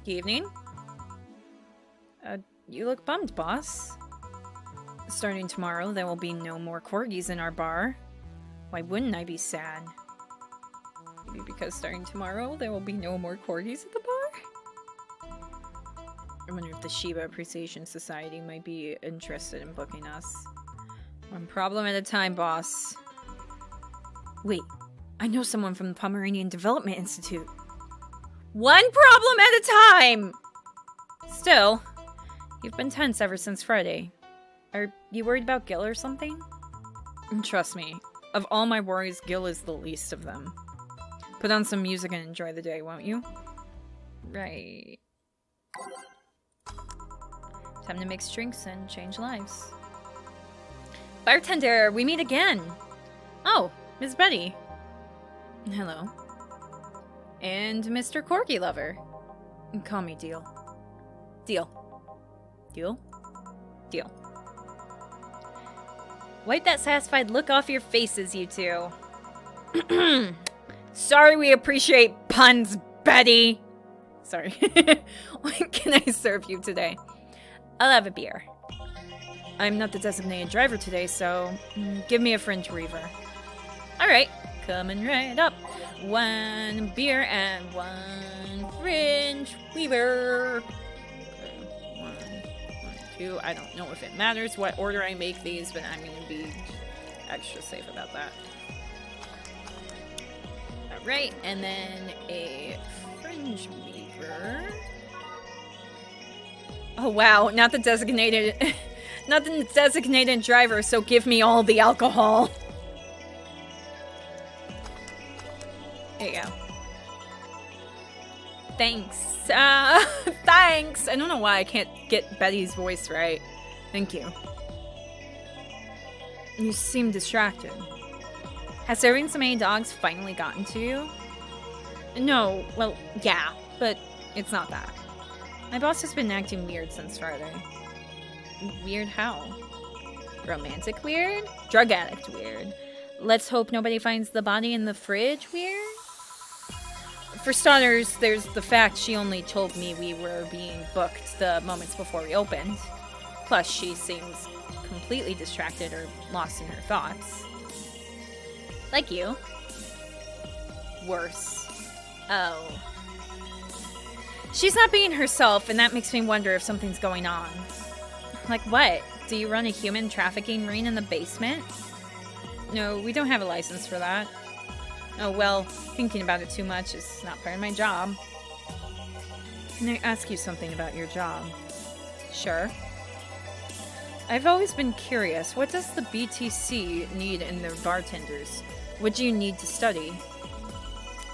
Good evening. You look bummed, boss. Starting tomorrow, there will be no more corgis in our bar. Why wouldn't I be sad? Maybe because starting tomorrow, there will be no more corgis at the bar? I wonder if the Shiba Appreciation Society might be interested in booking us. One problem at a time, boss. Wait, I know someone from the Pomeranian Development Institute. One problem at a time! Still, you've been tense ever since Friday. Are you worried about Gil or something? Trust me, of all my worries, Gil is the least of them. Put on some music and enjoy the day, won't you? Right. Time to mix drinks and change lives. Bartender, we meet again! Oh, Miss Betty. Hello. And Mr. Corgi Lover. Call me Deal. Deal. Deal? Deal. Wipe that satisfied look off your faces, you two. Sorry, we appreciate puns, Betty. Sorry. What can I serve you today? I'll have a beer. I'm not the designated driver today, so give me a Fringe Reaver. Alright, coming right up. 1 beer and 1 Fringe Weaver. Okay, 1, 2. I don't know if it matters what order I make these, but I'm gonna be extra safe about that. Alright, and then a Fringe Weaver. Oh wow, not the designated not the designated driver, so give me all the alcohol. There you go. Thanks. Thanks! I don't know why I can't get Betty's voice right. Thank you. You seem distracted. Has serving so many dogs finally gotten to you? No, well, yeah, but it's not that. My boss has been acting weird since Friday. Weird how? Romantic weird? Drug addict weird? Let's hope nobody finds the body in the fridge weird? For starters, there's the fact she only told me we were being booked the moments before we opened. Plus, she seems completely distracted or lost in her thoughts. Like you. Worse. Oh. She's not being herself, and that makes me wonder if something's going on. Like what? Do you run a human trafficking ring in the basement? No, we don't have a license for that. Oh, well, thinking about it too much is not part of my job. Can I ask you something about your job? Sure. I've always been curious, what does the BTC need in their bartenders? What do you need to study?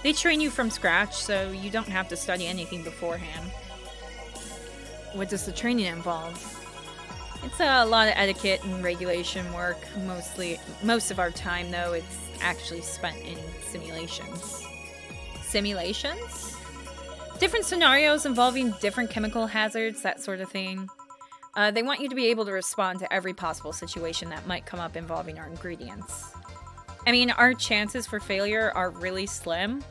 They train you from scratch, so you don't have to study anything beforehand. What does the training involve? It's a lot of etiquette and regulation work. Most of our time, though, it's actually spent in simulations. Simulations? Different scenarios involving different chemical hazards, that sort of thing. They want you to be able to respond to every possible situation that might come up involving our ingredients. I mean, our chances for failure are really slim,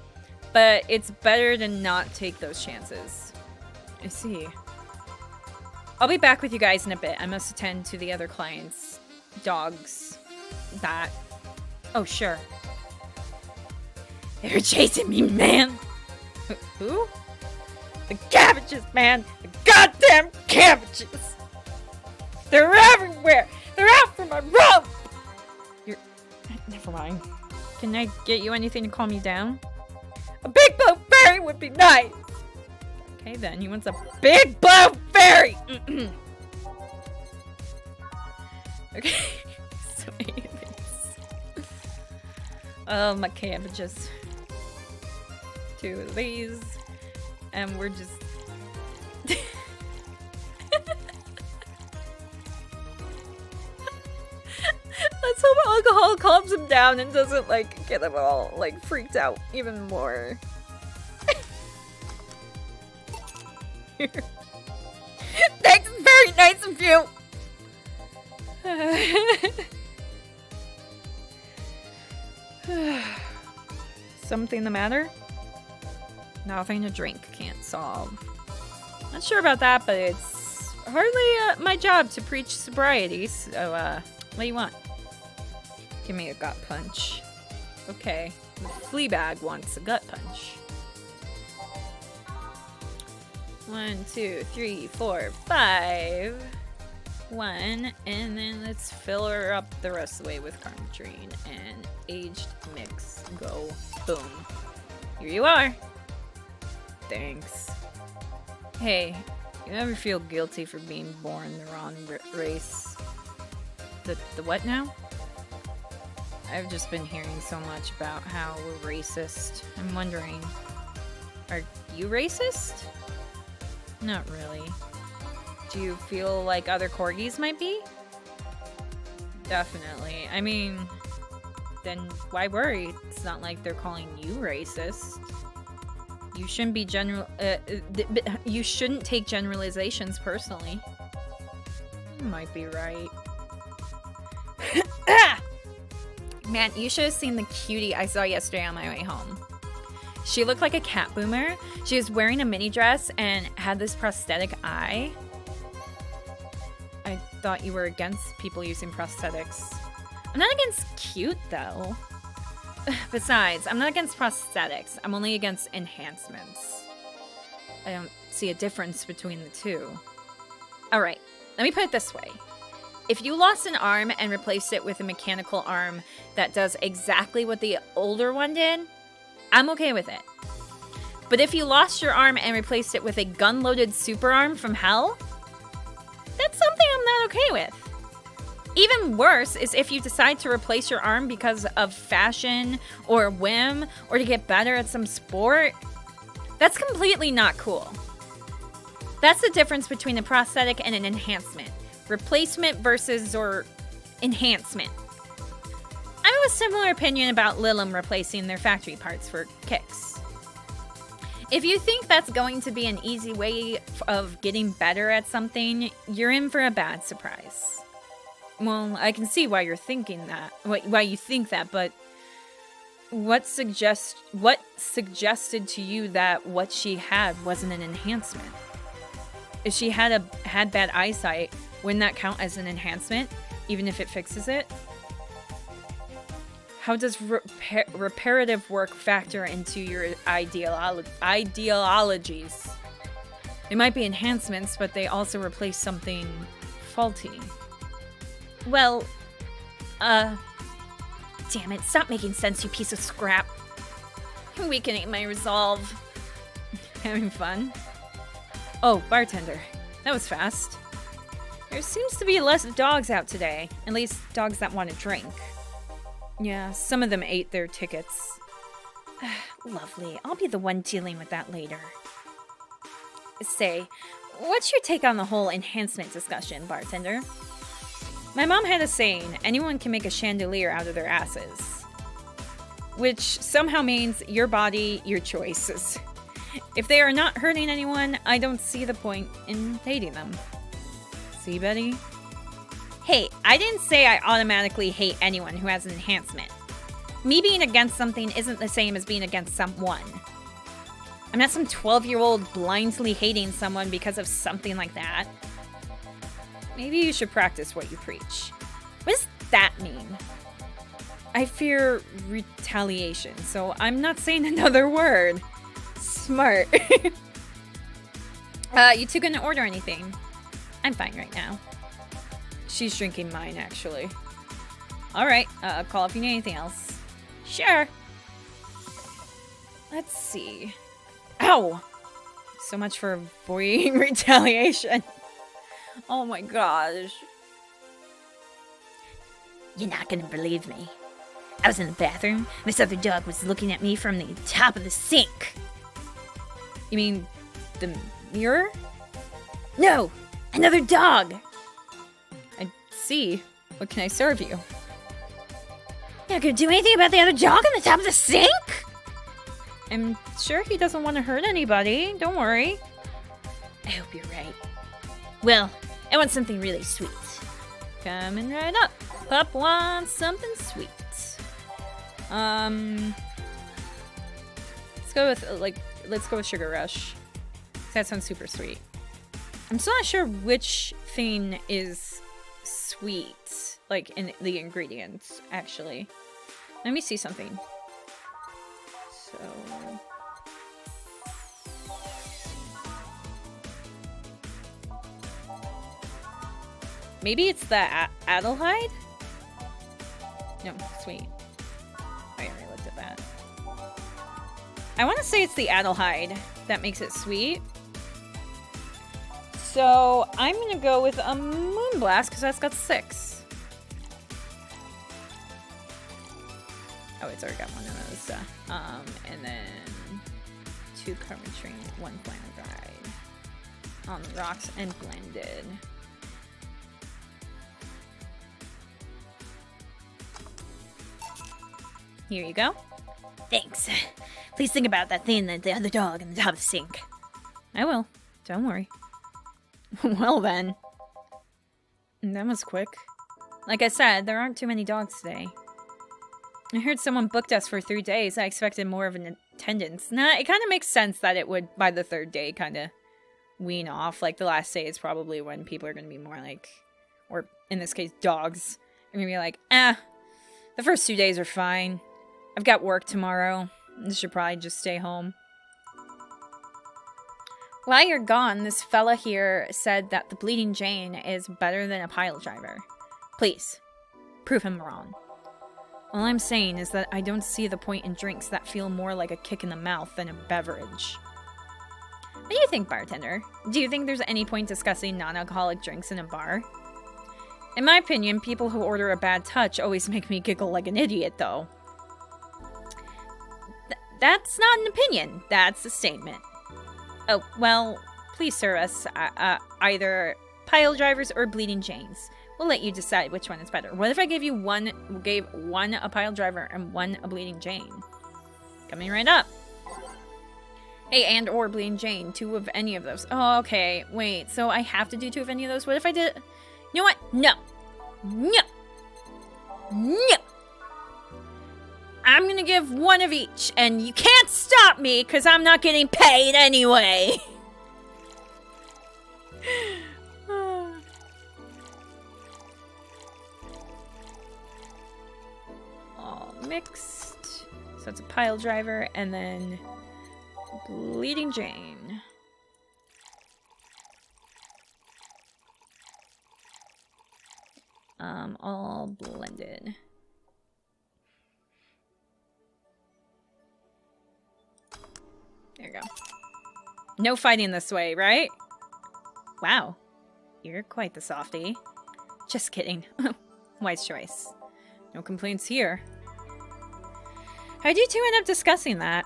but it's better to not take those chances. I see. I'll be back with you guys in a bit. I must attend to the other clients. Dogs. That. Oh, sure. They're chasing me, man! Who? The cabbages, man! The goddamn cabbages! They're everywhere! They're after my rope! Never mind. Can I get you anything to calm you down? A big blue fairy would be nice! Okay then, he wants a big blue fairy! Okay. So many things. Oh, my cabbages. 2 of these. And we're just... Let's hope alcohol calms him down and doesn't, like, get him all, like, freaked out even more. Thanks, very nice of you! Something the matter? Nothing a drink can't solve. Not sure about that, but it's hardly my job to preach sobriety, so, what do you want? Give me a gut punch. Okay. The Fleabag wants a gut punch. 1, 2, 3, 4, 5. 1, and then let's fill her up the rest of the way with Carnitrine and aged mix. Go. Boom. Here you are. Thanks. Hey, you ever feel guilty for being born the wrong race? The what now? I've just been hearing so much about how we're racist. I'm wondering, are you racist? Not really. Do you feel like other corgis might be? Definitely. I mean, then why worry? It's not like they're calling you racist. You shouldn't be you shouldn't take generalizations personally. You might be right. Man, you should have seen the cutie I saw yesterday on my way home. She looked like a cat boomer. She was wearing a mini dress and had this prosthetic eye. I thought you were against people using prosthetics. I'm not against cute, though. Besides, I'm not against prosthetics. I'm only against enhancements. I don't see a difference between the two. Alright, let me put it this way. If you lost an arm and replaced it with a mechanical arm that does exactly what the older one did, I'm okay with it. But if you lost your arm and replaced it with a gun-loaded super arm from hell, that's something I'm not okay with. Even worse is if you decide to replace your arm because of fashion or whim or to get better at some sport. That's completely not cool. That's the difference between a prosthetic and an enhancement. Replacement versus or enhancement. I have a similar opinion about Lilim replacing their factory parts for kicks. If you think that's going to be an easy way of getting better at something, you're in for a bad surprise. Well, I can see why you're thinking that, why you think that, but what suggested to you that what she had wasn't an enhancement? If she had bad eyesight, wouldn't that count as an enhancement, even if it fixes it? How does reparative work factor into your ideologies? They might be enhancements, but they also replace something faulty. Well, damn it, stop making sense, you piece of scrap. Weakening my resolve. Having fun? Oh, bartender. That was fast. There seems to be less dogs out today. At least dogs that want to drink. Yeah, some of them ate their tickets. Lovely. I'll be the one dealing with that later. Say, what's your take on the whole enhancement discussion, bartender? My mom had a saying, anyone can make a chandelier out of their asses. Which somehow means your body, your choices. If they are not hurting anyone, I don't see the point in hating them. See, Betty? Hey, I didn't say I automatically hate anyone who has an enhancement. Me being against something isn't the same as being against someone. I'm not some 12-year-old blindly hating someone because of something like that. Maybe you should practice what you preach. What does that mean? I fear retaliation, so I'm not saying another word. Smart. You two gonna order anything? I'm fine right now. She's drinking mine, actually. Alright, call if you need anything else. Sure. Let's see. Ow! So much for avoiding retaliation. Oh my gosh. You're not gonna believe me. I was in the bathroom. This other dog was looking at me from the top of the sink. You mean the mirror? No! Another dog! I see. What can I serve you? You're not gonna do anything about the other dog on the top of the sink? I'm sure he doesn't want to hurt anybody. Don't worry. I hope you're right. Well, I want something really sweet. Coming right up. Pup wants something sweet. Let's go with Sugar Rush. That sounds super sweet. I'm still not sure which thing is sweet, like in the ingredients, actually. Let me see something. So... maybe it's the Adelheid? No, sweet. I already looked at that. I want to say it's the Adelheid that makes it sweet. So I'm going to go with a Moonblast because that's got 6. Oh, it's already got one of those. And then 2 Carbon Train, 1 Planet Ride. On the rocks and blended. Here you go. Thanks. Please think about that thing, the other dog in the top of the sink. I will. Don't worry. Well then. That was quick. Like I said, there aren't too many dogs today. I heard someone booked us for 3 days. I expected more of an attendance. Nah, it kind of makes sense that it would, by the 3rd day, kind of wean off. Like, the last day is probably when people are going to be more like, or in this case, dogs. Are going to be like, the first 2 days are fine. I've got work tomorrow. I should probably just stay home. While you're gone, this fella here said that the Bleeding Jane is better than a pile driver. Please, prove him wrong. All I'm saying is that I don't see the point in drinks that feel more like a kick in the mouth than a beverage. What do you think, bartender? Do you think there's any point discussing non-alcoholic drinks in a bar? In my opinion, people who order a bad touch always make me giggle like an idiot, though. That's not an opinion. That's a statement. Oh, well, please serve us either pile drivers or Bleeding Janes. We'll let you decide which one is better. What if I gave one a pile driver and one a Bleeding Jane? Coming right up. Hey, and or Bleeding Jane. 2 of any of those. Oh, okay. Wait, so I have to do 2 of any of those? What if I did... You know what? No. No. No. I'm gonna give 1 of each, and you can't stop me, because I'm not getting paid anyway. All mixed. So it's a pile driver, and then Bleeding Jane. All blended. There you go. No fighting this way, right? Wow. You're quite the softie. Just kidding. Wise choice. No complaints here. How'd you two end up discussing that?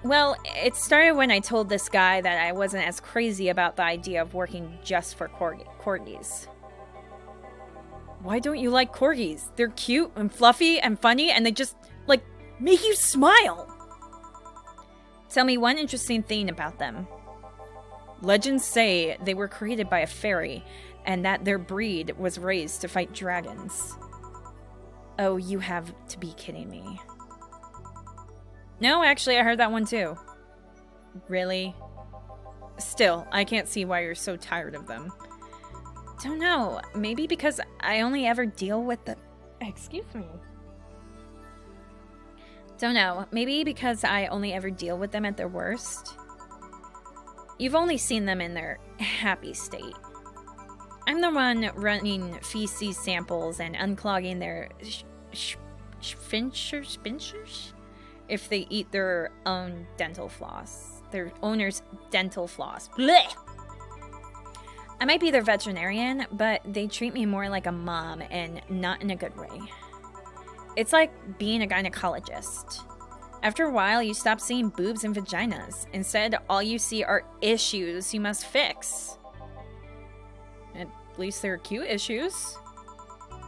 Well, it started when I told this guy that I wasn't as crazy about the idea of working just for corgis. Why don't you like corgis? They're cute and fluffy and funny, and they just, like, make you smile. Tell me one interesting thing about them. Legends say they were created by a fairy, and that their breed was raised to fight dragons. Oh, you have to be kidding me. No, actually, I heard that one too. Really? Still, I can't see why you're so tired of them. Don't know. Maybe because I only ever deal with the... Excuse me. Don't know. Maybe because I only ever deal with them at their worst. You've only seen them in their happy state. I'm the one running feces samples and unclogging their sphincters if they eat their own dental floss. Their owner's dental floss. Blech! I might be their veterinarian, but they treat me more like a mom and not in a good way. It's like being a gynecologist. After a while, you stop seeing boobs and vaginas. Instead, all you see are issues you must fix. At least they're cute issues.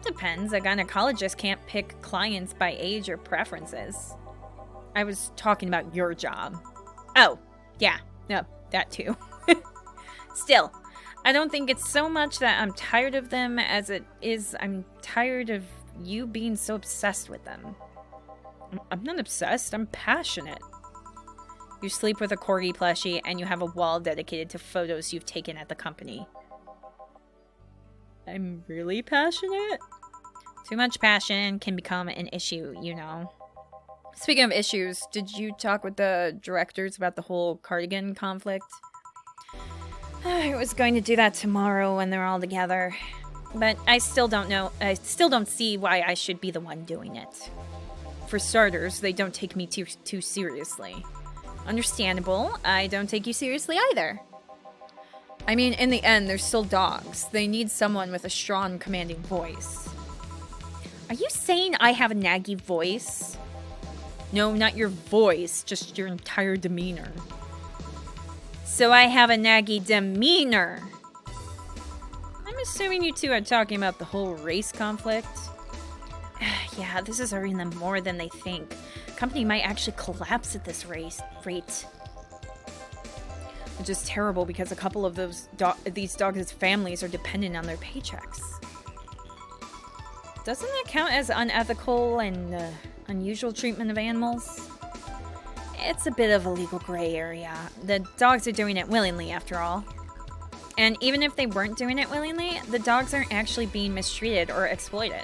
Depends. A gynecologist can't pick clients by age or preferences. I was talking about your job. Oh, yeah. No, that too. Still, I don't think it's so much that I'm tired of them as it is I'm tired of you being so obsessed with them. I'm not obsessed, I'm passionate. You sleep with a corgi plushie, and you have a wall dedicated to photos you've taken at the company. I'm really passionate? Too much passion can become an issue, you know. Speaking of issues, did you talk with the directors about the whole cardigan conflict? I was going to do that tomorrow when they're all together. But I still don't know. I still don't see why I should be the one doing it. For starters, they don't take me too seriously. Understandable, I don't take you seriously either. I mean, in the end, they're still dogs. They need someone with a strong, commanding voice. Are you saying I have a naggy voice? No, not your voice, just your entire demeanor. So I have a naggy demeanor. I'm assuming you two are talking about the whole race conflict. Yeah, this is hurting them more than they think. The company might actually collapse at this rate. Which is terrible because a couple of these dogs' families are dependent on their paychecks. Doesn't that count as unethical and unusual treatment of animals? It's a bit of a legal gray area. The dogs are doing it willingly, after all. And even if they weren't doing it willingly, the dogs aren't actually being mistreated or exploited.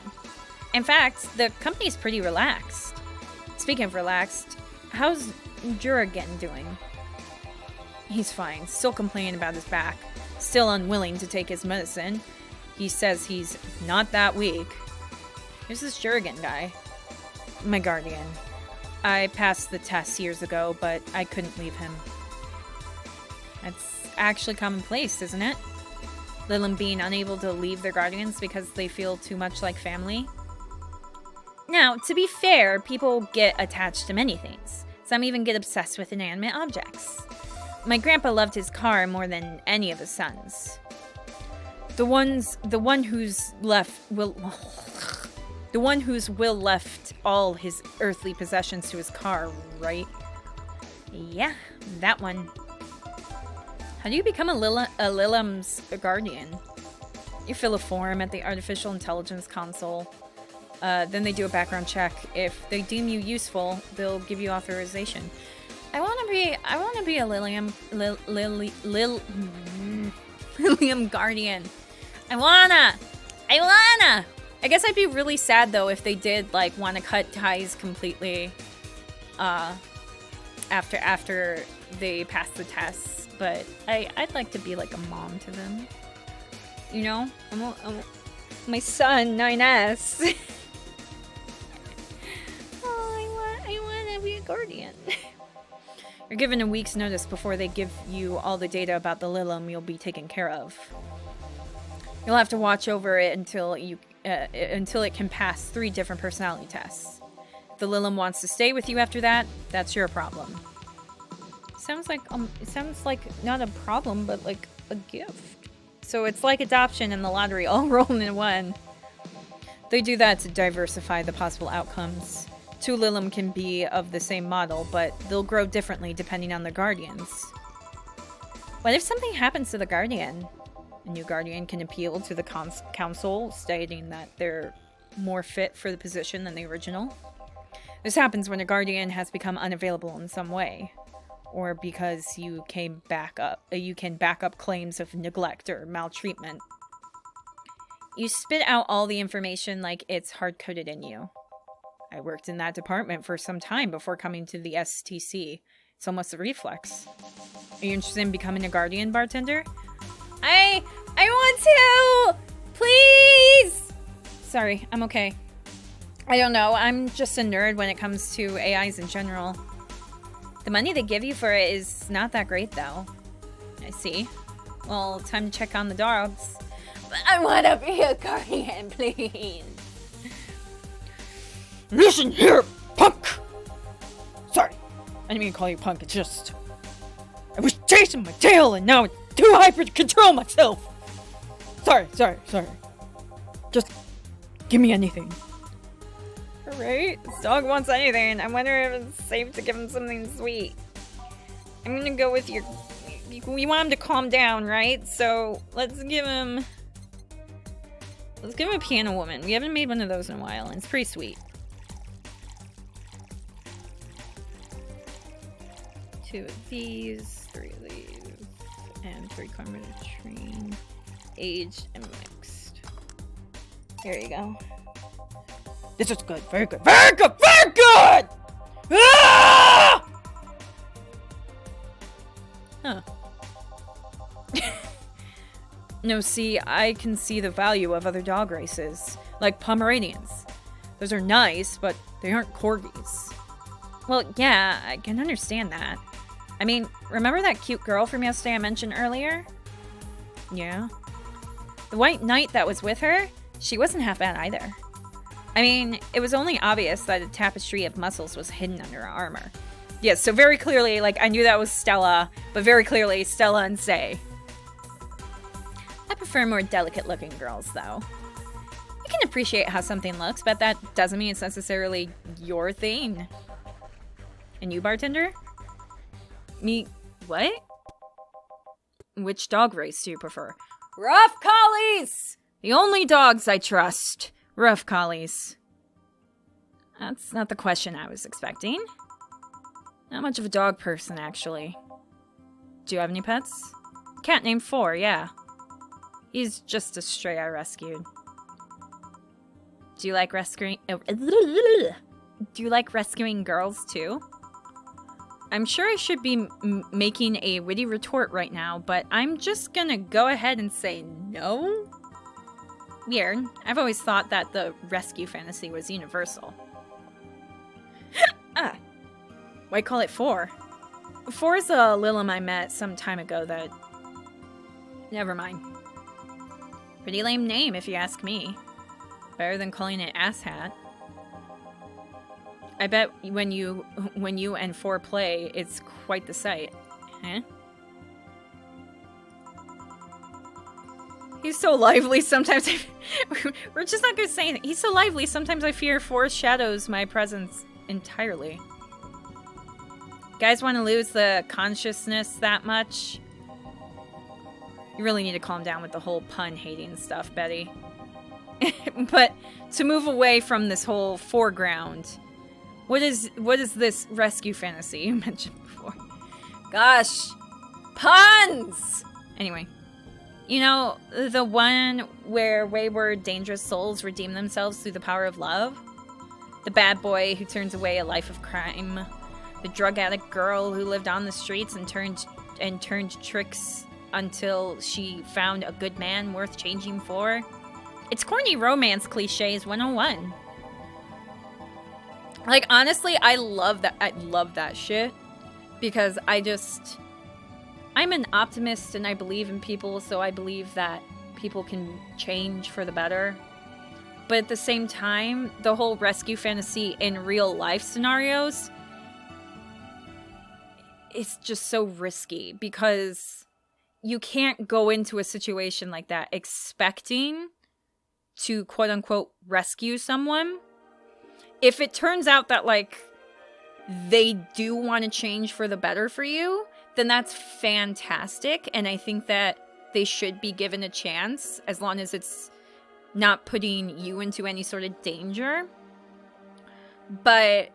In fact, the company's pretty relaxed. Speaking of relaxed, how's Jurgen doing? He's fine, still complaining about his back, still unwilling to take his medicine. He says he's not that weak. Who's this Jurgen guy? My guardian. I passed the test years ago, but I couldn't leave him. That's actually commonplace, isn't it? Lilim being unable to leave their guardians because they feel too much like family. Now, to be fair, people get attached to many things. Some even get obsessed with inanimate objects. My grandpa loved his car more than any of his sons. The one who's left all his earthly possessions to his car, right? Yeah, that one. How do you become a Lilim's guardian? You fill a form at the artificial intelligence console. Then they do a background check. If they deem you useful, they'll give you authorization. I want to be a Lilium guardian. I wanna. I guess I'd be really sad though if they did like want to cut ties completely. After they pass the tests, but I'd like to be like a mom to them. You know, I'm my son 9S. I want to be a guardian. You're given a week's notice before they give you all the data about the Lilim you'll be taken care of. You'll have to watch over it until it can pass 3 different personality tests. If the Lilim wants to stay with you after that, that's your problem. It sounds like not a problem, but like a gift. So it's like adoption and the lottery all rolled in one. They do that to diversify the possible outcomes. 2 Lilim can be of the same model, but they'll grow differently depending on their guardians. What if something happens to the guardian? A new guardian can appeal to the council, stating that they're more fit for the position than the original. This happens when a guardian has become unavailable in some way, or because you can back up claims of neglect or maltreatment. You spit out all the information like it's hard-coded in you. I worked in that department for some time before coming to the STC. It's almost a reflex. Are you interested in becoming a guardian bartender? I want to! Please! Sorry, I'm okay. I don't know, I'm just a nerd when it comes to AIs in general. The money they give you for it is not that great, though. I see. Well, time to check on the dogs. But I want to be a guardian, please. Listen here, punk! Sorry, I didn't mean to call you punk, it's just... I was chasing my tail and now it's too hyper to control myself! Sorry. Just give me anything. Alright, this dog wants anything. I wonder if it's safe to give him something sweet. I'm gonna go with your... We want him to calm down, right? So, let's give him a piano woman. We haven't made one of those in a while, and it's pretty sweet. 2 of these, 3 of these, and 3 karma to train, aged and mixed. Here you go. This is good. Very good. Very good. Very good! Ah! Huh. No, see, I can see the value of other dog races, like Pomeranians. Those are nice, but they aren't corgis. Well, yeah, I can understand that. I mean, remember that cute girl from yesterday I mentioned earlier? Yeah. The white knight that was with her, she wasn't half bad either. I mean, it was only obvious that a tapestry of muscles was hidden under her armor. Yes, so very clearly, like, I knew that was Stella, but very clearly, Stella and Say. I prefer more delicate-looking girls, though. I can appreciate how something looks, but that doesn't mean it's necessarily your thing. And you, bartender? Me... what? Which dog race do you prefer? Rough collies! The only dogs I trust. Rough collies. That's not the question I was expecting. Not much of a dog person, actually. Do you have any pets? Cat named 4, yeah. He's just a stray I rescued. Do you like rescuing... do you like rescuing girls, too? I'm sure I should be making a witty retort right now, but I'm just gonna go ahead and say no? Weird. I've always thought that the rescue fantasy was universal. Why call it 4? 4 is a Lilim I met some time ago that... Never mind. Pretty lame name, if you ask me. Better than calling it asshat. I bet when you and 4 play, it's quite the sight. Huh? He's so lively, sometimes we're just not gonna say anything. He's so lively, sometimes I fear 4 shadows my presence entirely. Guys want to lose the consciousness that much? You really need to calm down with the whole pun-hating stuff, Betty. But to move away from this whole foreground, what is this rescue fantasy you mentioned before? Gosh, puns! Anyway, you know, the one where wayward, dangerous souls redeem themselves through the power of love? The bad boy who turns away a life of crime. The drug addict girl who lived on the streets and turned tricks until she found a good man worth changing for. It's corny romance cliches 101. Like, honestly, I love that shit. Because I'm an optimist and I believe in people, so I believe that people can change for the better. But at the same time, the whole rescue fantasy in real life scenarios, it's just so risky because you can't go into a situation like that expecting to quote unquote rescue someone. If it turns out that like they do want to change for the better for you, then that's fantastic. And I think that they should be given a chance as long as it's not putting you into any sort of danger. But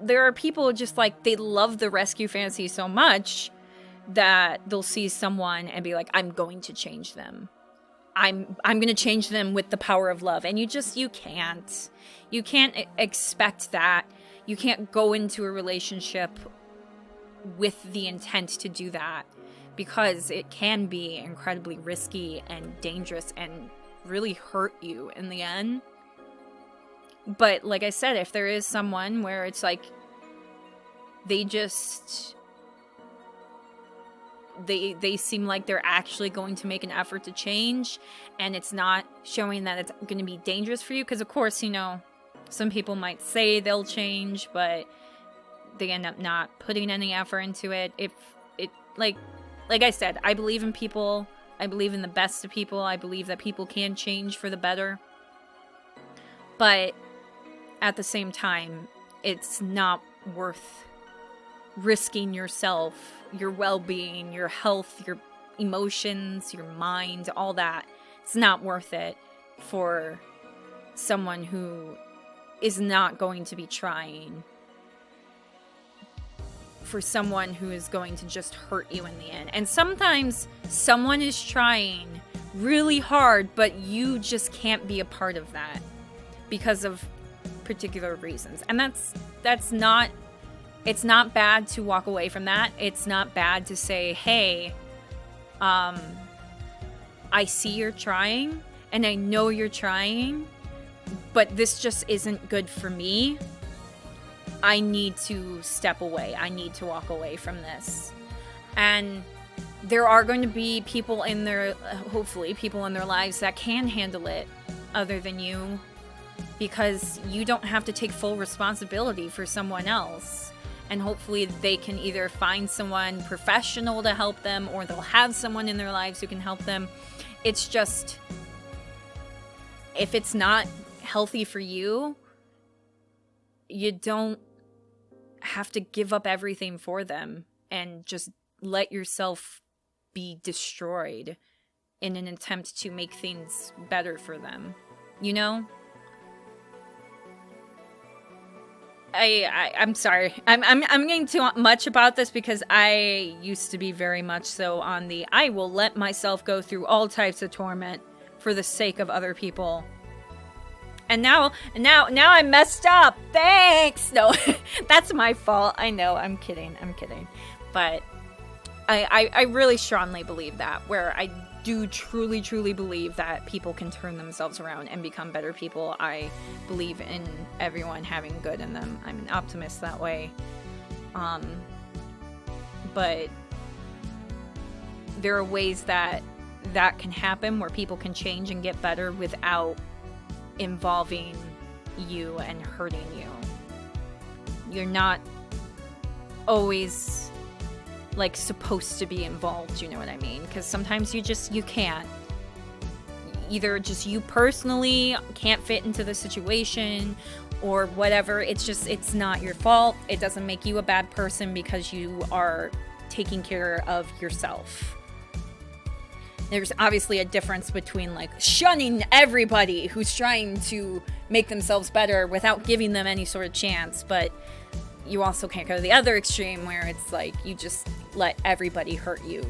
there are people just like, they love the rescue fantasy so much that they'll see someone and be like, I'm going to change them. I'm going to change them with the power of love. And you can't. You can't expect that. You can't go into a relationship with the intent to do that because it can be incredibly risky and dangerous and really hurt you in the end. But like I said, if there is someone where it's like they seem like they're actually going to make an effort to change and it's not showing that it's going to be dangerous for you, because of course, you know, some people might say they'll change, but they end up not putting any effort into it. If it, like I said, I believe in people. I believe in the best of people. I believe that people can change for the better. But at the same time, it's not worth risking yourself, your well-being, your health, your emotions, your mind, all that. It's not worth it for someone who is not going to be trying for someone who is going to just hurt you in the end. And sometimes someone is trying really hard, but you just can't be a part of that because of particular reasons. And that's not, it's not bad to walk away from that. It's not bad to say, hey, I see you're trying and I know you're trying, but this just isn't good for me. I need to step away. I need to walk away from this. And there are going to be people in their, hopefully, people in their lives that can handle it other than you, because you don't have to take full responsibility for someone else. And hopefully they can either find someone professional to help them, or they'll have someone in their lives who can help them. It's just, if it's not healthy for you, you don't have to give up everything for them and just let yourself be destroyed in an attempt to make things better for them. You know? I'm sorry. I'm getting too much about this because I used to be very much so on the I will let myself go through all types of torment for the sake of other people. And now I messed up. Thanks. No, that's my fault. I know. I'm kidding. But I really strongly believe that, where I do truly believe that people can turn themselves around and become better people. I believe in everyone having good in them. I'm an optimist that way. But there are ways that can happen where people can change and get better without involving you and hurting you. You're not always like supposed to be involved, you know what I mean? Because sometimes you can't. Either just you personally can't fit into the situation or whatever. It's not your fault. It doesn't make you a bad person because you are taking care of yourself. There's obviously a difference between like shunning everybody who's trying to make themselves better without giving them any sort of chance, but you also can't go to the other extreme where it's like you just let everybody hurt you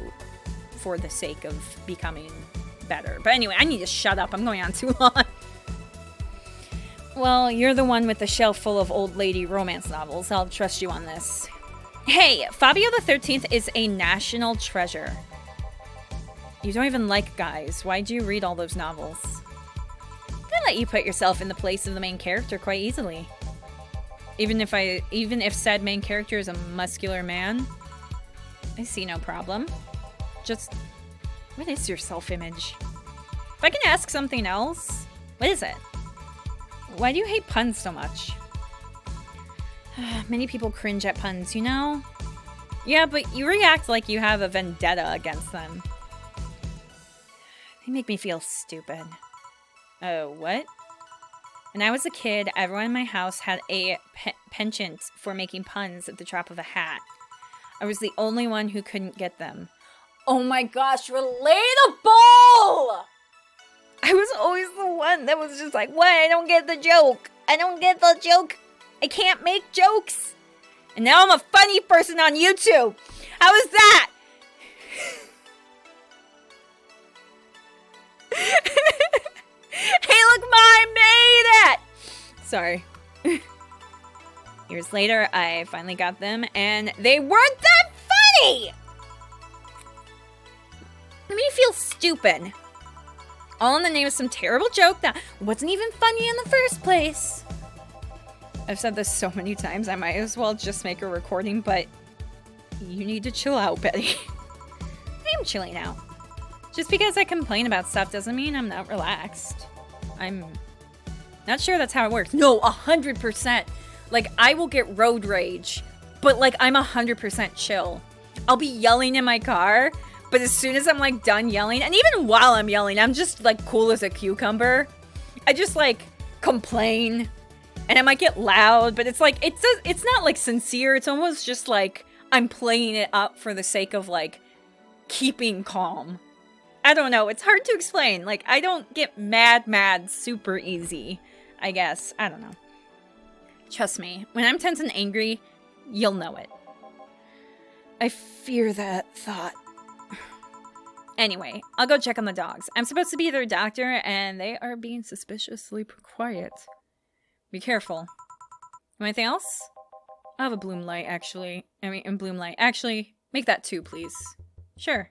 for the sake of becoming better. But anyway, I need to shut up. I'm going on too long. Well, you're the one with the shelf full of old lady romance novels. I'll trust you on this. Hey, Fabio the 13th is a national treasure. You don't even like guys. Why'd you read all those novels? They let you put yourself in the place of the main character quite easily. Even if said main character is a muscular man, I see no problem. Just, what is your self-image? If I can ask something else, what is it? Why do you hate puns so much? Many people cringe at puns, you know? Yeah, but you react like you have a vendetta against them. They make me feel stupid. Oh, what? When I was a kid, everyone in my house had a penchant for making puns at the drop of a hat. I was the only one who couldn't get them. Oh my gosh, relatable! I was always the one that was just like, what? I don't get the joke. I can't make jokes. And now I'm a funny person on YouTube. How is that? Hey, look, Ma, I made it! Sorry. Years later, I finally got them, and they weren't that funny! Made me feel stupid. All in the name of some terrible joke that wasn't even funny in the first place. I've said this so many times, I might as well just make a recording, but you need to chill out, Betty. I am chilling out. Just because I complain about stuff doesn't mean I'm not relaxed. I'm not sure that's how it works. No, 100%. Like, I will get road rage, but like, I'm 100% chill. I'll be yelling in my car, but as soon as I'm like done yelling, and even while I'm yelling, I'm just like cool as a cucumber. I just like complain, and I might get loud, but it's like, it's not like sincere. It's almost just like I'm playing it up for the sake of like keeping calm. I don't know. It's hard to explain. Like, I don't get mad super easy, I guess. I don't know. Trust me. When I'm tense and angry, you'll know it. I fear that thought. Anyway, I'll go check on the dogs. I'm supposed to be their doctor, and they are being suspiciously quiet. Be careful. Anything else? I'll have a bloom light, actually. Bloom light. Actually, make that 2, please. Sure.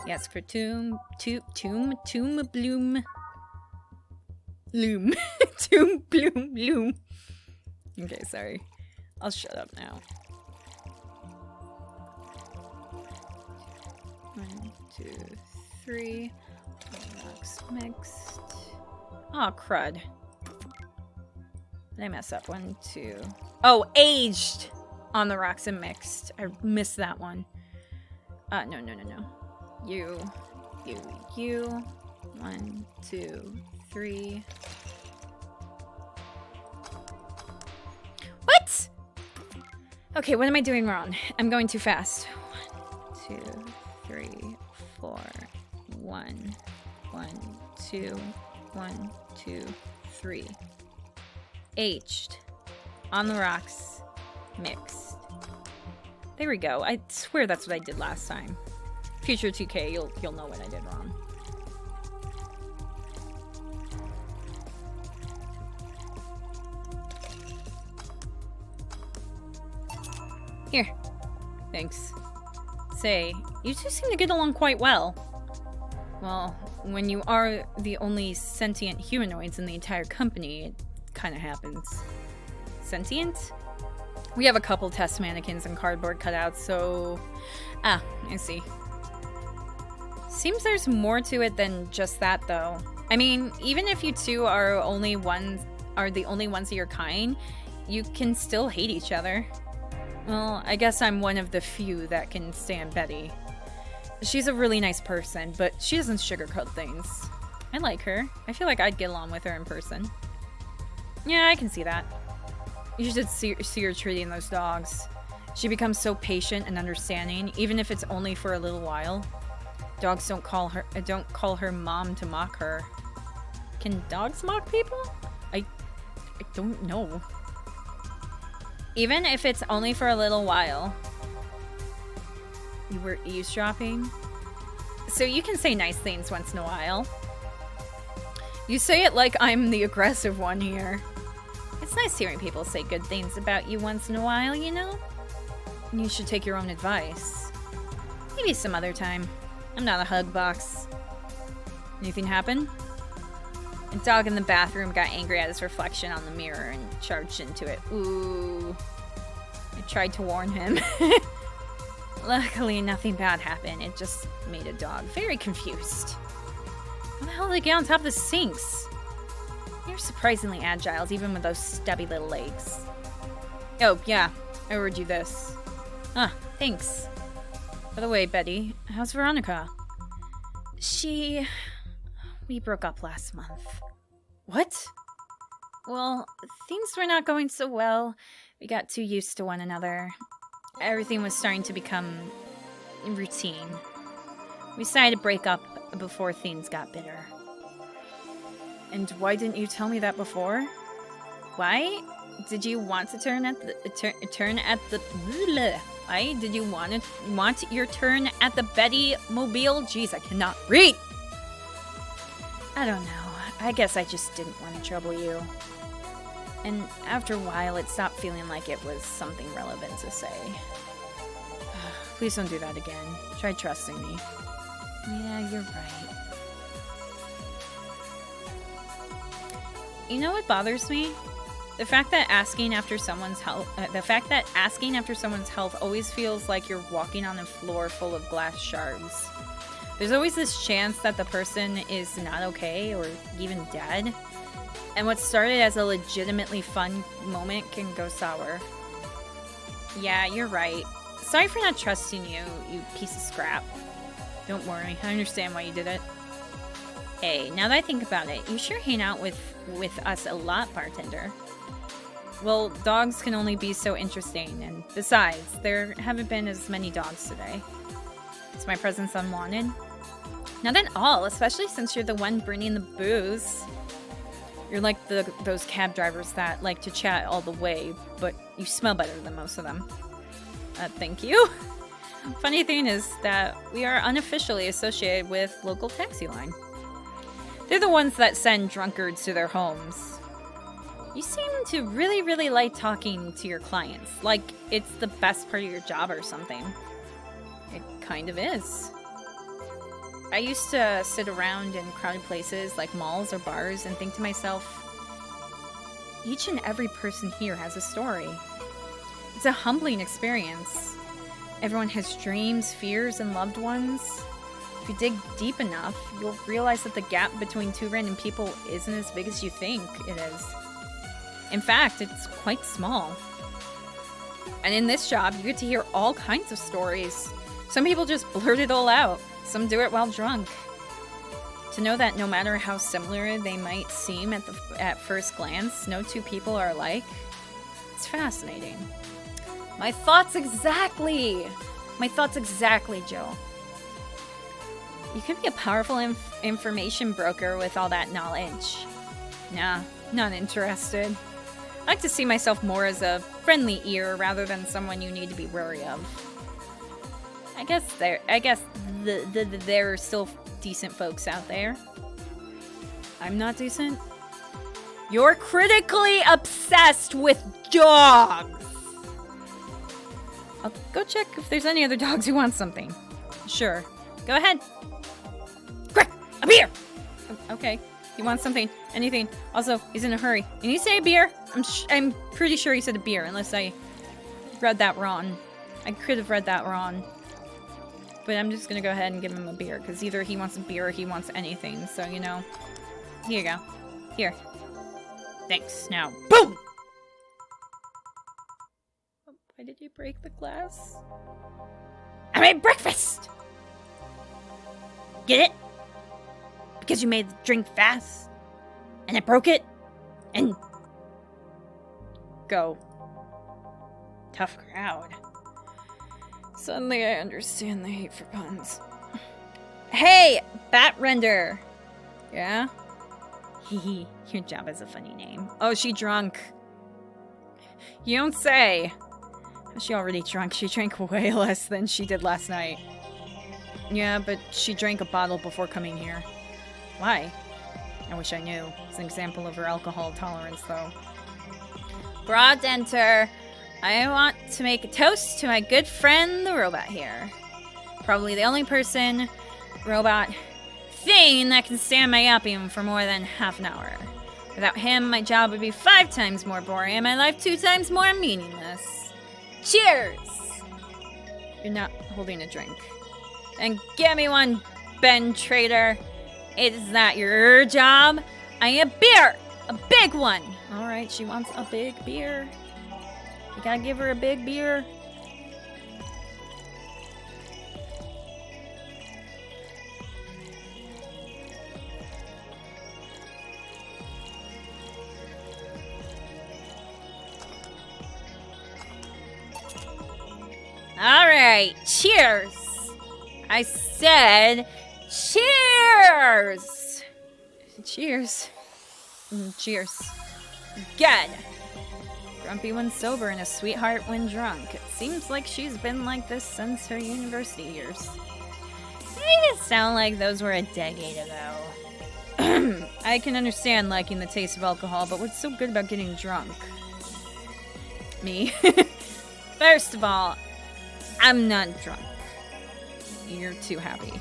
Yes, for tomb, bloom. Loom. Tomb, bloom, loom. Okay, sorry. I'll shut up now. 1, 2, 3. Rocks mixed. Oh, crud. Did I mess up? 1, 2. Oh, aged on the rocks and mixed. I missed that one. No. You. 1, 2, 3. What? Okay, what am I doing wrong? I'm going too fast. 1, 2, 3, 4. 1, 2, 1, 2, 3. Aged. On the rocks. Mixed. There we go. I swear that's what I did last time. Future 2K, you'll know what I did wrong. Here. Thanks. Say, you two seem to get along quite well. Well, when you are the only sentient humanoids in the entire company, it kind of happens. Sentient? We have a couple test mannequins and cardboard cutouts, so... Ah, I see. Seems there's more to it than just that, though. I mean, even if you two are the only ones of your kind, you can still hate each other. Well, I guess I'm one of the few that can stand Betty. She's a really nice person, but she doesn't sugarcoat things. I like her. I feel like I'd get along with her in person. Yeah, I can see that. You should see her treating those dogs. She becomes so patient and understanding, even if it's only for a little while. Dogs don't call her mom to mock her. Can dogs mock people? I don't know. Even if it's only for a little while. You were eavesdropping? So you can say nice things once in a while. You say it like I'm the aggressive one here. It's nice hearing people say good things about you once in a while, you know? You should take your own advice. Maybe some other time. I'm not a hug box. Anything happen? A dog in the bathroom got angry at his reflection on the mirror and charged into it. Ooh. I tried to warn him. Luckily, nothing bad happened. It just made a dog very confused. How the hell did they get on top of the sinks? You're surprisingly agile, even with those stubby little legs. Oh, yeah. I ordered you this. Ah, thanks. By the way, Betty, how's Veronica? We broke up last month. What? Well, things were not going so well. We got too used to one another. Everything was starting to become routine. We decided to break up before things got bitter. And why didn't you tell me that before? Why? Did you want to turn at the Why did you want your turn at the Betty Mobile? Jeez, I cannot read. I don't know. I guess I just didn't want to trouble you. And after a while, it stopped feeling like it was something relevant to say. Please don't do that again. Try trusting me. Yeah, you're right. You know what bothers me? The fact that asking after someone's health always feels like you're walking on a floor full of glass shards. There's always this chance that the person is not okay or even dead. And what started as a legitimately fun moment can go sour. Yeah, you're right. Sorry for not trusting you, you piece of scrap. Don't worry, I understand why you did it. Hey, now that I think about it, you sure hang out with us a lot, Bartender. Well, dogs can only be so interesting, and besides, there haven't been as many dogs today. Is my presence unwanted? Not at all, especially since you're the one bringing the booze. You're like those cab drivers that like to chat all the way, but you smell better than most of them. Thank you. Funny thing is that we are unofficially associated with local taxi line. They're the ones that send drunkards to their homes. You seem to really, really like talking to your clients, like it's the best part of your job or something. It kind of is. I used to sit around in crowded places like malls or bars and think to myself, each and every person here has a story. It's a humbling experience. Everyone has dreams, fears, and loved ones. If you dig deep enough, you'll realize that the gap between two random people isn't as big as you think it is. In fact, it's quite small. And in this job, you get to hear all kinds of stories. Some people just blurt it all out. Some do it while drunk. To know that no matter how similar they might seem at first glance, no two people are alike, it's fascinating. My thoughts exactly! My thoughts exactly, Joe. You could be a powerful information broker with all that knowledge. Nah, not interested. I like to see myself more as a friendly ear rather than someone you need to be wary of. I guess there are still decent folks out there. I'm not decent? You're critically obsessed with dogs! I'll go check if there's any other dogs who want something. Sure. Go ahead. Quick! A beer! Okay. He wants something. Anything. Also, he's in a hurry. And you say a beer? I'm pretty sure he said a beer, unless I read that wrong. I could have read that wrong. But I'm just gonna go ahead and give him a beer, because either he wants a beer or he wants anything. So, you know. Here you go. Here. Thanks. Now, boom! Why did you break the glass? I made breakfast! Get it? Because you made the drink fast? And I broke it? And... Go. Tough crowd. Suddenly I understand the hate for puns. Hey! Batrender! Yeah? Hehe, your job is a funny name. Oh, she drunk. You don't say. Is she already drunk? She drank way less than she did last night. Yeah, but she drank a bottle before coming here. Why? I wish I knew. It's an example of her alcohol tolerance, though. Bartender, I want to make a toast to my good friend, the robot here. Probably the only person, robot, thing that can stand my yapping for more than half an hour. Without him, my job would be 5 times more boring and my life 2 times more meaningless. Cheers! You're not holding a drink. And get me one, Ben Trader. Is that your job? I need a beer! A big one! Alright, she wants a big beer. You gotta give her a big beer. Alright, cheers! I said cheers! Cheers. Cheers. Good. Grumpy when sober and a sweetheart when drunk. It seems like she's been like this since her university years. Make it sound like those were a decade ago. I can understand liking the taste of alcohol, but what's so good about getting drunk? Me? First of all, I'm not drunk. You're too happy.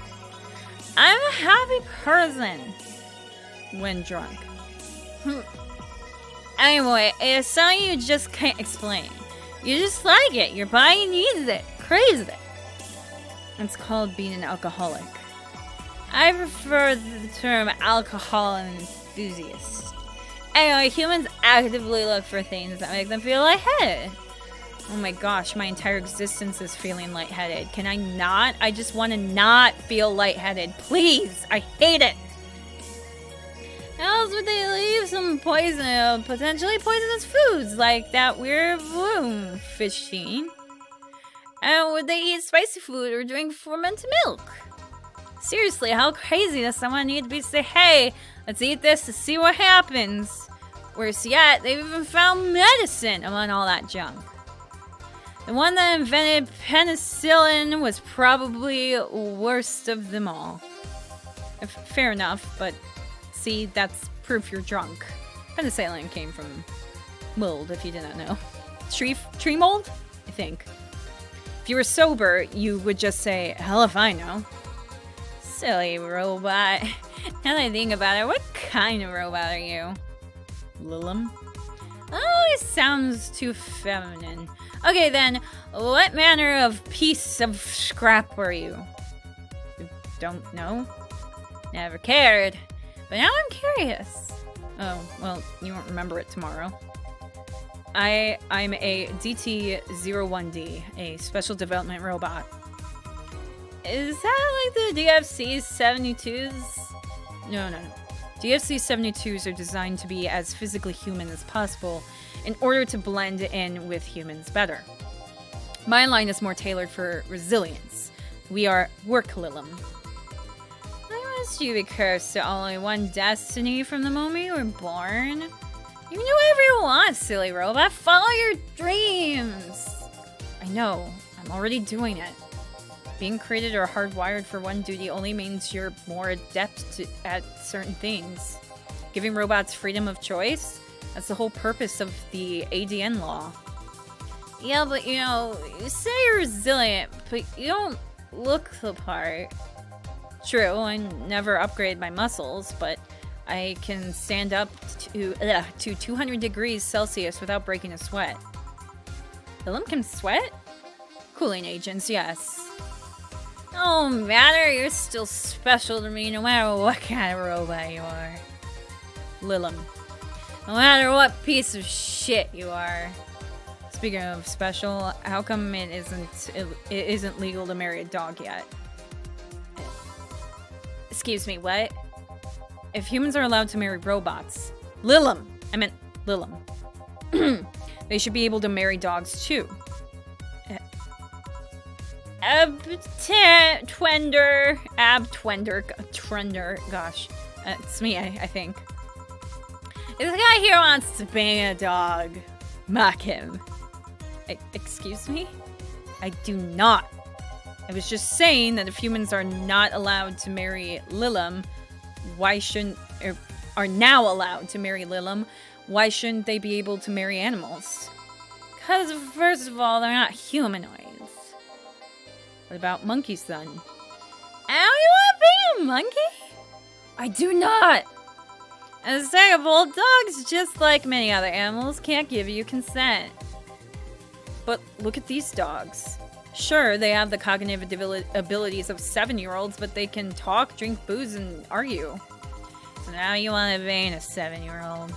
I'm a happy person when drunk. Anyway, it's something you just can't explain. You just like it. Your body needs it. Craves it. It's called being an alcoholic. I prefer the term alcohol enthusiast. Anyway, humans actively look for things that make them feel lightheaded. Oh my gosh, my entire existence is feeling lightheaded. Can I not? I just want to not feel lightheaded. Please! I hate it! How else would they leave some poison, potentially poisonous foods like that weird bloom fishing? And would they eat spicy food or drink fermented milk? Seriously, how crazy does someone need to be to say, hey, let's eat this to see what happens? Worse yet, they've even found medicine among all that junk. The one that invented penicillin was probably worst of them all. Fair enough, but see, that's proof you're drunk. Penicillin came from mold, if you didn't know. Tree mold? I think. If you were sober, you would just say, hell if I know. Silly robot. Now that I think about it, what kind of robot are you? Lilum? Oh, it sounds too feminine. Okay then, what manner of piece of scrap were you? Don't know? Never cared. But now I'm curious. Oh, well, you won't remember it tomorrow. I'm a DT-01D, a special development robot. Is that like the DFC 72s? No. DFC 72s are designed to be as physically human as possible in order to blend in with humans better. My line is more tailored for resilience. We are work Lilum. Why must you be cursed to only one destiny from the moment you were born? You can do whatever you want, silly robot. Follow your dreams. I know. I'm already doing it. Being created or hardwired for one duty only means you're more adept at certain things. Giving robots freedom of choice? That's the whole purpose of the ADN law. Yeah, but you know, you say you're resilient, but you don't look the part. True, I never upgrade my muscles, but I can stand up to 200 degrees Celsius without breaking a sweat. Lilum can sweat? Cooling agents, yes. No matter, you're still special to me no matter what kind of robot you are. Lilum. No matter what piece of shit you are. Speaking of special, how come it isn't legal to marry a dog yet? Excuse me, what? If humans are allowed to marry robots, Lilum! I meant Lilum. They should be able to marry dogs too. Trender, gosh. It's me, I think. This guy here wants to bang a dog. Mock him. Excuse me? I do not. I was just saying that if humans are not allowed to marry Lilum, are now allowed to marry Lilum, why shouldn't they be able to marry animals? Because, first of all, they're not humanoids. What about monkeys, then? Oh, you want to be a monkey? I do not! And second of all, dogs, just like many other animals, can't give you consent. But look at these dogs. Sure, they have the cognitive abilities of 7-year-olds, but they can talk, drink booze, and argue. So now you want to bang a 7-year-old.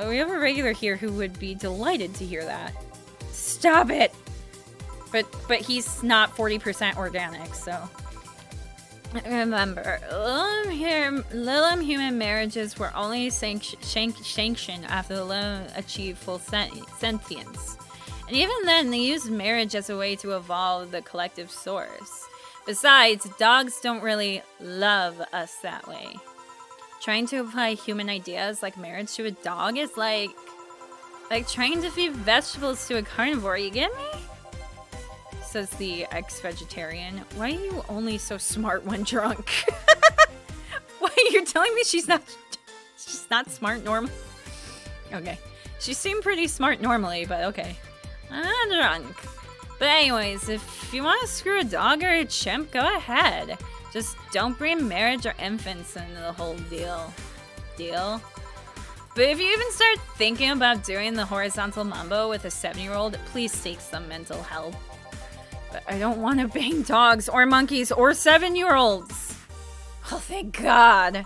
We have a regular here who would be delighted to hear that. Stop it! But he's not 40% organic, so... Remember, Lilum human marriages were only sanctioned after the Lilum achieved full sentience. And even then, they used marriage as a way to evolve the collective source. Besides, dogs don't really love us that way. Trying to apply human ideas like marriage to a dog is like trying to feed vegetables to a carnivore, you get me? Says the ex-vegetarian. Why are you only so smart when drunk? What, you're telling me she's not smart normally? Okay. She seemed pretty smart normally, but okay. I'm not drunk. But anyways, if you want to screw a dog or a chimp, go ahead. Just don't bring marriage or infants into the whole deal. Deal? But if you even start thinking about doing the horizontal mambo with a 7-year-old, please seek some mental help. But I don't want to bang dogs or monkeys or 7-year-olds. Oh, thank God.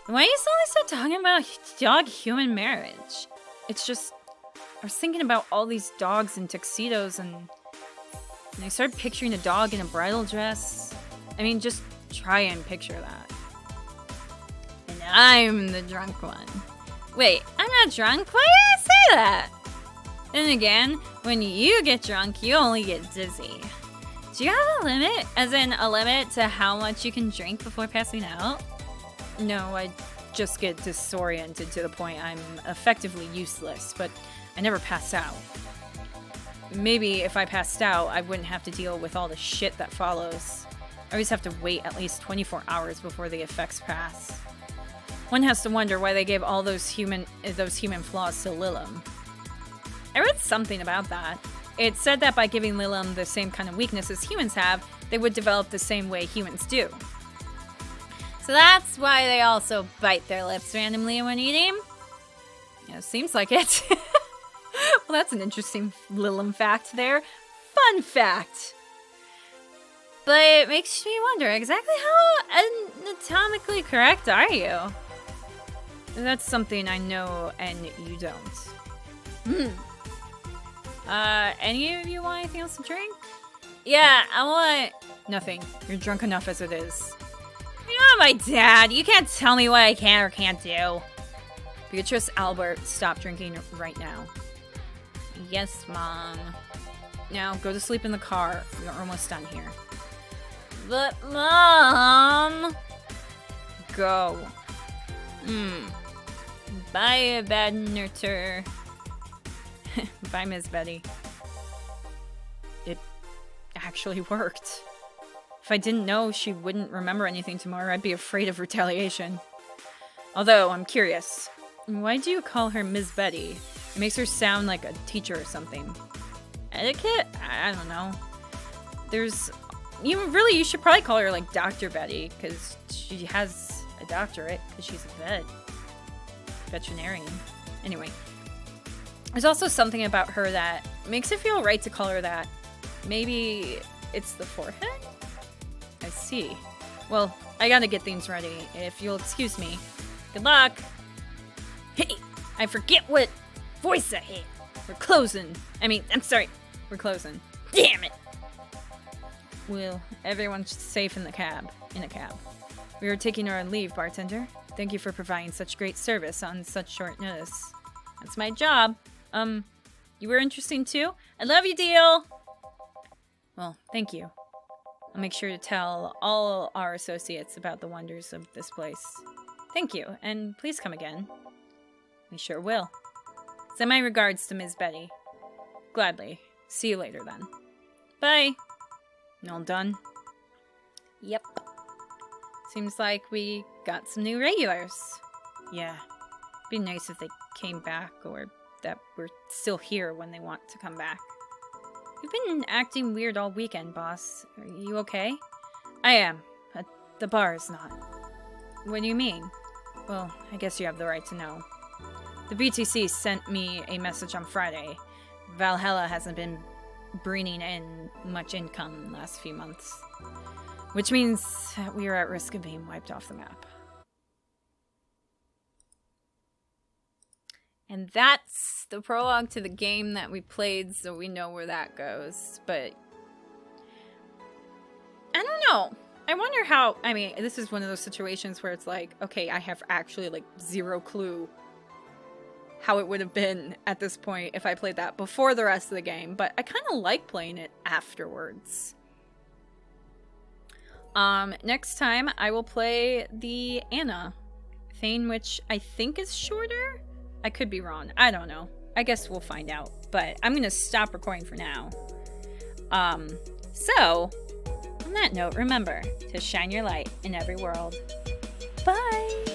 Why are you suddenly start talking about dog-human marriage? It's just, I was thinking about all these dogs in tuxedos and I started picturing a dog in a bridal dress. I mean, just try and picture that. And I'm the drunk one. Wait, I'm not drunk? Why did I say that? Then again, when you get drunk, you only get dizzy. Do you have a limit? As in, a limit to how much you can drink before passing out? No, I just get disoriented to the point I'm effectively useless, but I never pass out. maybe if I passed out, I wouldn't have to deal with all the shit that follows. I always have to wait at least 24 hours before the effects pass. One has to wonder why they gave all those human flaws to Lilim. I read something about that. It said that by giving Lilim the same kind of weaknesses humans have, they would develop the same way humans do. So that's why they also bite their lips randomly when eating? Yeah, seems like it. Well, that's an interesting Lilim fact there. Fun fact! But it makes me wonder, exactly how anatomically correct are you? That's something I know and you don't. Any of you want anything else to drink? Yeah, I want... Nothing. You're drunk enough as it is. You're not my dad. You can't tell me what I can or can't do. Beatrice Albert, stop drinking right now. Yes, Mom. Now, go to sleep in the car. We're almost done here. But, Mom... Go. Bye, Badnerter. Bye, Miss Betty. It actually worked. If I didn't know she wouldn't remember anything tomorrow, I'd be afraid of retaliation. Although, I'm curious. Why do you call her Miss Betty? It makes her sound like a teacher or something. Etiquette? I don't know. You should probably call her like Dr. Betty, because she has a doctorate, because she's a veterinarian. Anyway. There's also something about her that makes it feel right to call her that. Maybe it's the forehead? I see. Well, I gotta get things ready, if you'll excuse me. Good luck! Hey! I forget what voice I hit! We're closing. We're closing. Damn it! Well, everyone's safe in a cab. We are taking our leave, bartender. Thank you for providing such great service on such short notice. That's my job. You were interesting too? I love you, Deal! Well, thank you. I'll make sure to tell all our associates about the wonders of this place. Thank you, and please come again. We sure will. Send my regards to Ms. Betty. Gladly. See you later then. Bye! All done? Yep. Seems like we got some new regulars. Yeah. Be nice if they came back, or that we're still here when they want to come back. You've been acting weird all weekend, boss. Are you okay? I am, but the bar is not. What do you mean? Well, I guess you have the right to know. The BTC sent me a message on Friday. Valhalla hasn't been bringing in much income in the last few months. Which means that we are at risk of being wiped off the map. And that's the prologue to the game that we played, so we know where that goes. But I don't know. I wonder how, this is one of those situations where it's like, okay, I have actually like zero clue how it would have been at this point if I played that before the rest of the game, but I kind of like playing it afterwards. Next time I will play the Anna Thane, which I think is shorter. I could be wrong. I don't know. I guess we'll find out. But I'm going to stop recording for now. So, on that note, remember to shine your light in every world. Bye!